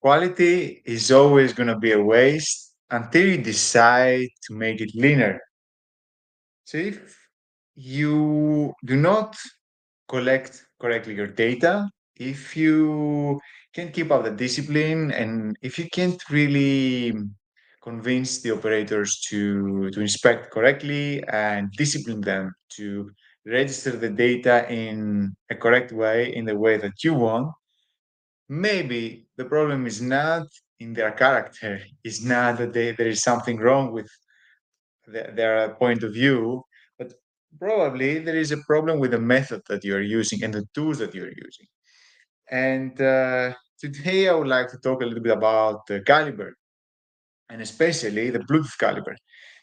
quality is always going to be a waste until you decide to make it linear. So if you do not collect correctly your data, if you can't keep up the discipline, and if you can't really convince the operators to inspect correctly and discipline them to register the data in a correct way, in the way that you want, maybe the problem is not in their character, it's not that there is something wrong with their point of view, but probably there is a problem with the method that you're using and the tools that you're using. And today I would like to talk a little bit about the caliber and especially the Bluetooth caliper.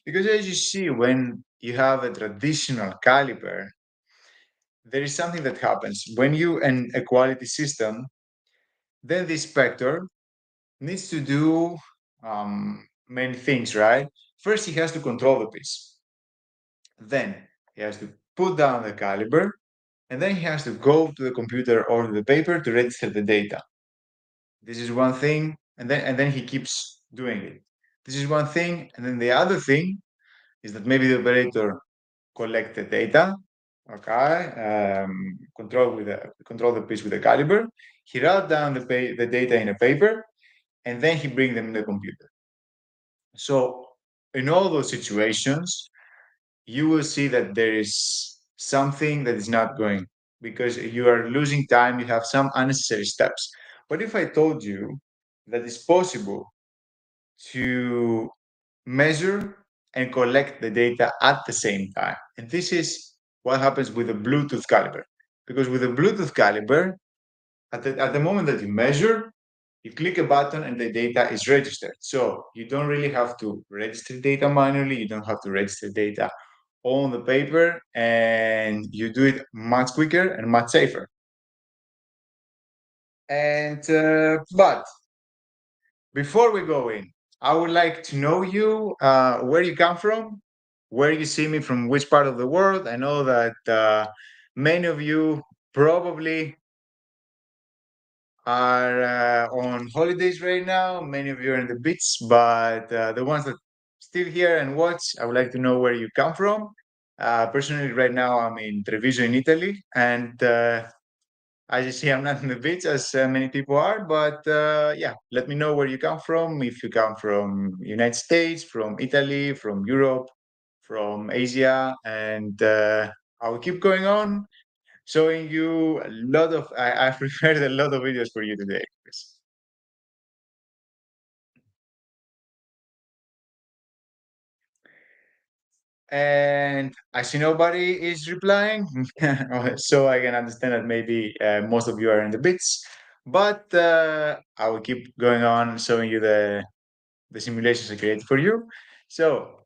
Because as you see, when you have a traditional caliper, there is something that happens. When you in a quality system, then the inspector needs to do many things, right? First, he has to control the piece. Then he has to put down the caliber, and then he has to go to the computer or to the paper to register the data. This is one thing, and then he keeps doing it. This is one thing, and then the other thing is that maybe the operator collect the data, okay, control the piece with the caliber. He wrote down the data in a paper, and then he bring them in the computer. So in all those situations, you will see that there is something that is not going because you are losing time, you have some unnecessary steps. What if I told you that it's possible to measure and collect the data at the same time? And this is what happens with the Bluetooth caliber. Because with the Bluetooth caliber, at the moment that you measure, you click a button and the data is registered. So you don't really have to register data manually, you don't have to register data on the paper, and you do it much quicker and much safer. And but before we go in, I would like to know you, where you come from, where you see me from, which part of the world. I know that many of you probably are on holidays right now. Many of you are in the beach, but the ones that still here and watch, I would like to know where you come from. Personally, right now I'm in Treviso in Italy, and as you see, I'm not in the beach as many people are. But yeah, let me know where you come from. If you come from United States, from Italy, from Europe, from Asia, and I will keep going on showing you a lot of. I've prepared a lot of videos for you today, Chris. And I see nobody is replying, so I can understand that maybe most of you are in the bits. But I will keep going on showing you the simulations I created for you. So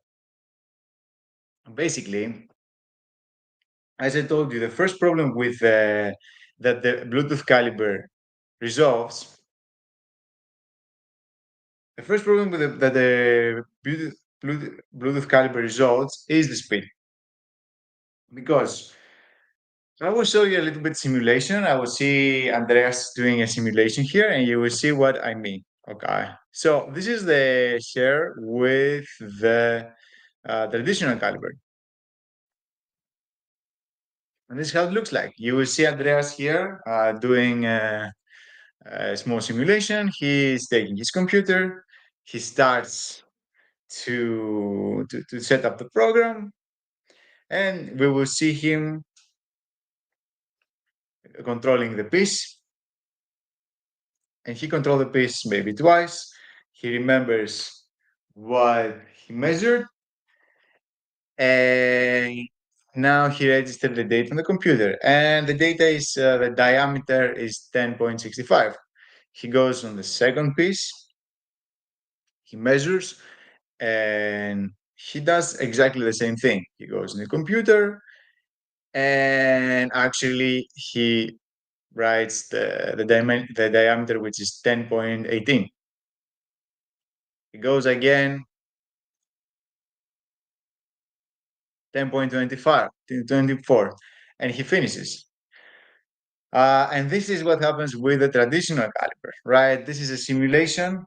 basically, as I told you, the first problem with that the Bluetooth caliber resolves, the first problem with that the Bluetooth caliber resolves is the speed. Because I will show you a little bit simulation. I will see Andreas doing a simulation here, and you will see what I mean. Okay. So this is the share with the traditional caliber. And this is how it looks like. You will see Andreas here doing a small simulation. He's taking his computer. He starts to set up the program, and we will see him controlling the piece. And he controlled the piece maybe twice. He remembers what he measured, and now he registered the data on the computer. And the data is the diameter is 10.65. He goes on the second piece, he measures, and he does exactly the same thing. He goes in the computer, and actually he writes the diameter, which is 10.18. He goes again, 10.25, 24, and he finishes. And this is what happens with the traditional caliper, right? This is a simulation.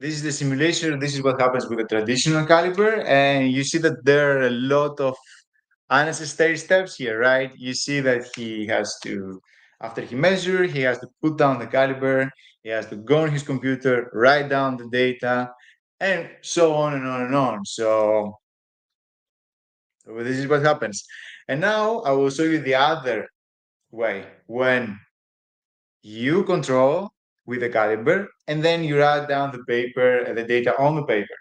This is the simulation. This is what happens with a traditional caliper. And you see that there are a lot of unnecessary steps here, right? You see that he has to, after he measures, he has to put down the caliper, he has to go on his computer, write down the data, and so on and on and on. So this is what happens. And now I will show you the other way when you control with the caliper and then you write down the paper, the data on the paper.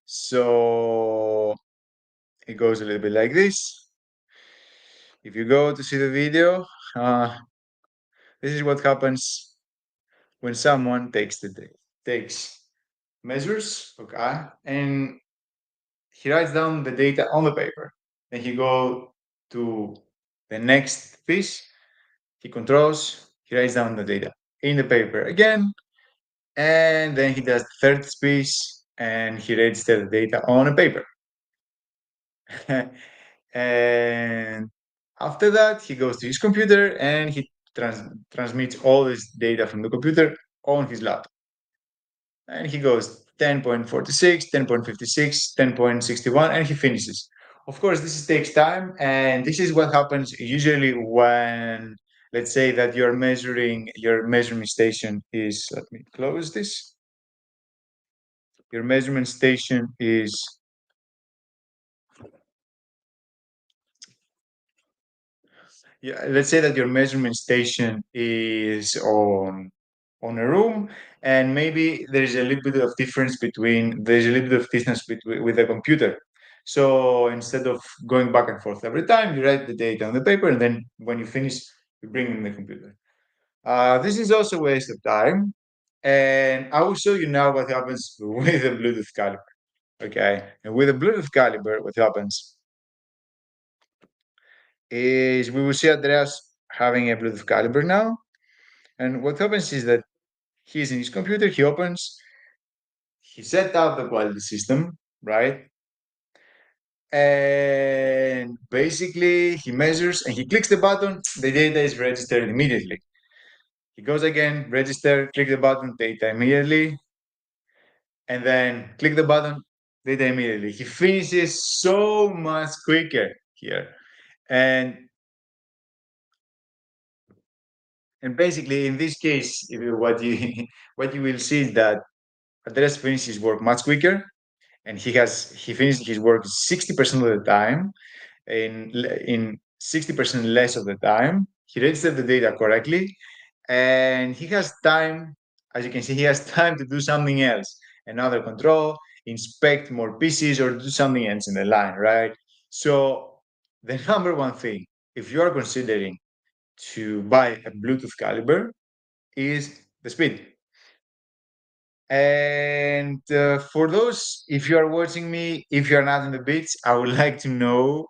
So it goes a little bit like this. If you go to see the video, this is what happens when someone takes measures, okay, and he writes down the data on the paper. Then he go to the next piece. He controls. He writes down the data in the paper again, and then he does the third piece, and he registers the data on a paper. And after that, he goes to his computer and he transmits all this data from the computer on his laptop. And he goes 10.46, 10.56, 10.61, and he finishes. Of course, this takes time, and this is what happens usually when, let's say that you're measuring, your measurement station is, let me close this. Your measurement station is, yeah, let's say that your measurement station is on a room, and maybe there's a little bit of difference between, there's a little bit of distance between with the computer. So instead of going back and forth every time, you write the data on the paper, and then when you finish, you bring in the computer. This is also a waste of time, and I will show you now what happens with a Bluetooth caliper. Okay, and with a Bluetooth caliper, what happens is we will see Andreas having a Bluetooth caliper now. And what happens is that he's in his computer, he opens, he set up the quality system, right? And basically he measures and he clicks the button, the data is registered immediately. He goes again, register, click the button, data immediately, and then click the button, data immediately. He finishes so much quicker here. And and basically in this case, what you what you will see is that Andreas finishes his work much quicker, and he finished his work 60% of the time in 60% less of the time. He registered the data correctly, and he has time, as you can see, he has time to do something else, another control, inspect more pieces, or do something else in the line, right? So the number one thing, if you are considering to buy a Bluetooth caliber, is the speed. And for those, if you are watching me, if you are not in the beach, I would like to know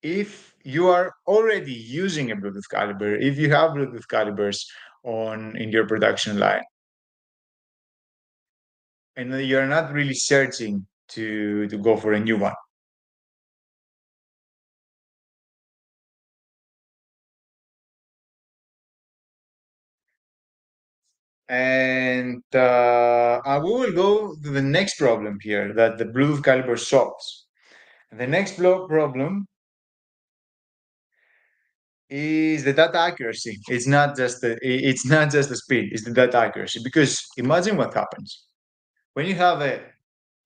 if you are already using a Bluetooth caliber, if you have Bluetooth calibers on in your production line, and you're not really searching to go for a new one. And we will go to the next problem here that the Bluetooth caliber solves. The next problem is the data accuracy. It's not just the speed, it's the data accuracy. Because imagine what happens. When you have a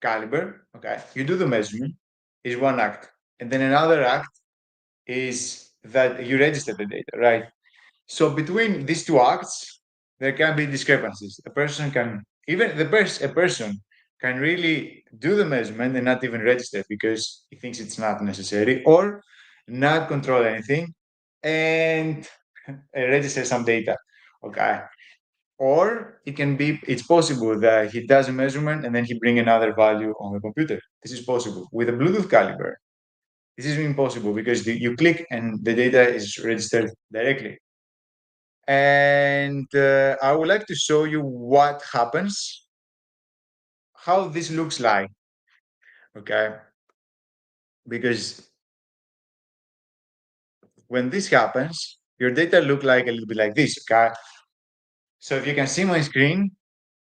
caliber, okay, you do the measurement, is one act. And then another act is that you register the data, right? So between these two acts, there can be discrepancies. A person can, even a person can really do the measurement and not even register because he thinks it's not necessary, or not control anything and register some data. Okay. Or it's possible that he does a measurement and then he bring another value on the computer. This is possible. With a Bluetooth caliber, this is impossible because you click and the data is registered directly. And I would like to show you what happens, how this looks like. Okay. because when this happens, your data look like a little bit like this. Okay, so if you can see my screen,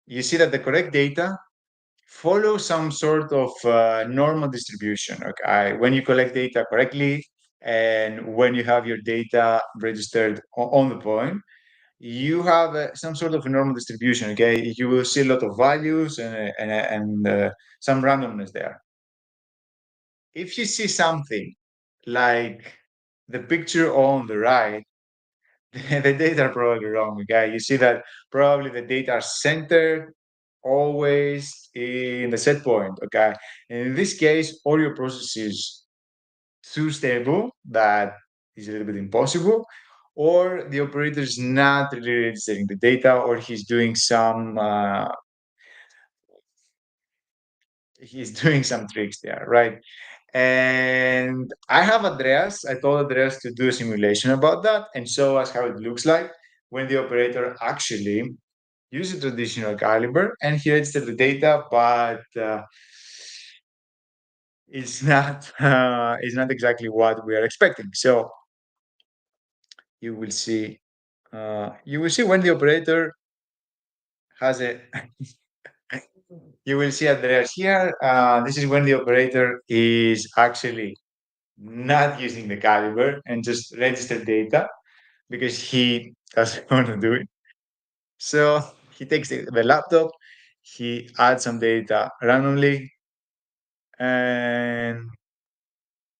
you see that the correct data follow some sort of normal distribution. Okay, when you collect data correctly and when you have your data registered on the point, you have some sort of normal distribution. Okay, you will see a lot of values and some randomness there. If you see something like the picture on the right, the data are probably wrong. Okay, you see that probably the data are centered always in the set point. Okay, and in this case, all your process is too stable that is a little bit impossible, or the operator is not really registering the data, or he's doing some tricks there, right? And I have Andreas. I told Andreas to do a simulation about that and show us how it looks like when the operator actually uses a traditional caliber and he registers the data, but it's not exactly what we are expecting. So you will see when the operator has a you will see Andreas here. This is when the operator is actually not using the caliber and just register data because he doesn't want to do it. So he takes the laptop, he adds some data randomly, and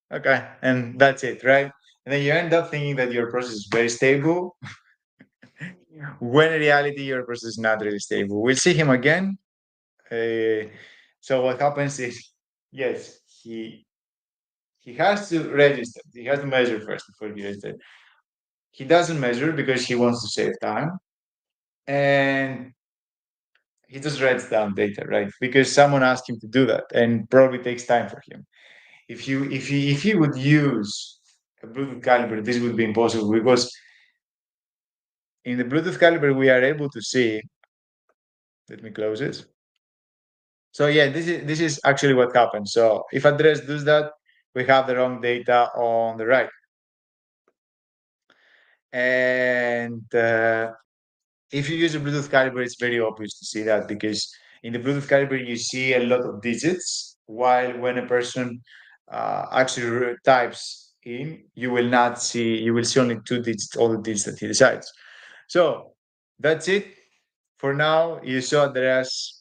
okay, and that's it, right? And then you end up thinking that your process is very stable, when in reality your process is not really stable. We'll see him again. Uh, so what happens is, yes, he has to register. He has to measure first before he registers. He doesn't measure because he wants to save time, and he just writes down data, right? Because someone asked him to do that, and probably takes time for him. If he would use a Bluetooth caliber, this would be impossible because in the Bluetooth caliber we are able to see. Let me close it. So yeah, this is actually what happens. So if address does that, we have the wrong data on the right, and if you use a Bluetooth caliber, it's very obvious to see that because in the Bluetooth caliber you see a lot of digits, while when a person actually types in, you will not see. You will see only two digits, all the digits that he decides. So that's it for now. You saw Andreas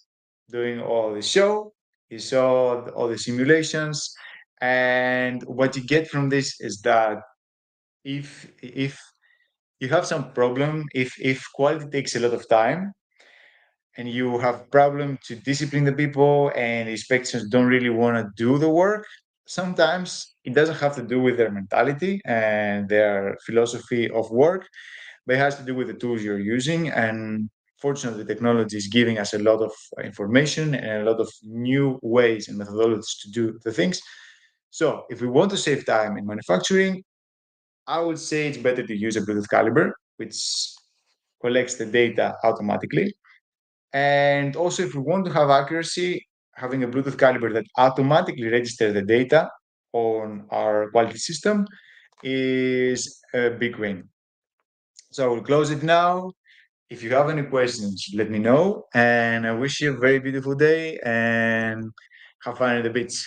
doing all the show. You saw all the simulations, and what you get from this is that if you have some problem, if quality takes a lot of time and you have problem to discipline the people and inspections don't really want to do the work, sometimes it doesn't have to do with their mentality and their philosophy of work, but it has to do with the tools you're using. And fortunately, technology is giving us a lot of information and a lot of new ways and methodologies to do the things. So if we want to save time in manufacturing, I would say it's better to use a Bluetooth caliber, which collects the data automatically. And also, if we want to have accuracy, having a Bluetooth caliber that automatically registers the data on our quality system is a big win. So I will close it now. If you have any questions, let me know. And I wish you a very beautiful day and have fun at the beach.